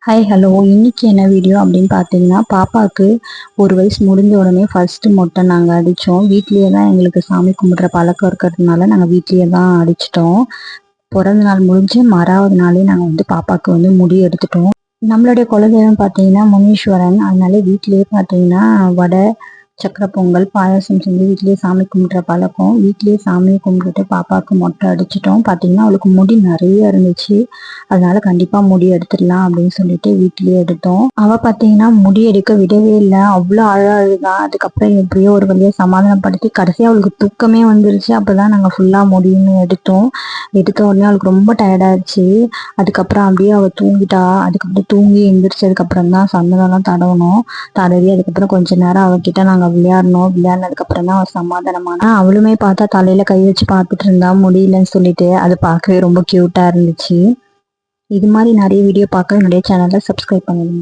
Hi hello, இன்னைக்கு என்ன video அப்படின்னு பார்த்தீங்கன்னா, பாப்பாவுக்கு 1 வயசு முடிஞ்ச உடனே ஃபர்ஸ்ட்டு மொட்டை நாங்கள் அடித்தோம். வீட்லேயே தான் எங்களுக்கு சாமி கும்பிட்ற பழக்கம் இருக்கிறதுனால நாங்கள் வீட்லேயே தான் அடிச்சிட்டோம். பிறந்த நாள் முடிஞ்சு மறாவது நாளே நாங்கள் பாப்பாவுக்கு முடி எடுத்துட்டோம். நம்மளுடைய குலதெய்வம் பார்த்தீங்கன்னா முனீஸ்வரன். அதனால வீட்லேயே பார்த்தீங்கன்னா வடை, சக்கரை பொங்கல், பாயாசம் செஞ்சு வீட்லேயே சாமி கும்பிட்ற பழக்கம். வீட்லேயே சாமியை கும்பிட்டுட்டு பாப்பாவுக்கு மொட்டை அடிச்சிட்டோம். பார்த்தீங்கன்னா அவளுக்கு முடி நிறைய இருந்துச்சு. அதனால கண்டிப்பாக முடி எடுத்துடலாம் அப்படின்னு சொல்லிட்டு வீட்லேயே எடுத்தோம். அவள் பார்த்தீங்கன்னா முடி எடுக்க விடவே இல்லை. அவ்வளோ அழுதா. அதுக்கப்புறம் எப்படியோ ஒரு வழியாக சமாதானப்படுத்தி கடைசியாக அவளுக்கு தூக்கமே வந்துருச்சு. அப்போ தான் நாங்கள் ஃபுல்லாக முடியும்னு எடுத்தோம். எடுத்த உடனே அவளுக்கு ரொம்ப டயர்டாயிடுச்சு. அதுக்கப்புறம் அப்படியே அவள் தூங்கிட்டா. அதுக்கப்புறம் தூங்கி எந்திரிச்சதுக்கப்புறம் தான் சந்தனம்லாம் தடவணும். தடவி அதுக்கப்புறம் கொஞ்ச நேரம் அவகிட்ட நாங்கள் விளையாடணும். விளையாடினதுக்கப்புறம் தான் அவள் சமாதானமானா. அவளுமே பார்த்தா தலையில் கை வச்சு பார்த்துட்டு இருந்தா முடியலன்னு சொல்லிட்டு. அது பார்க்கவே ரொம்ப க்யூட்டாக இருந்துச்சு. இது மாதிரி நிறைய வீடியோ பார்க்க என்னுடைய சேனலை சப்ஸ்கிரைப் பண்ணுங்க.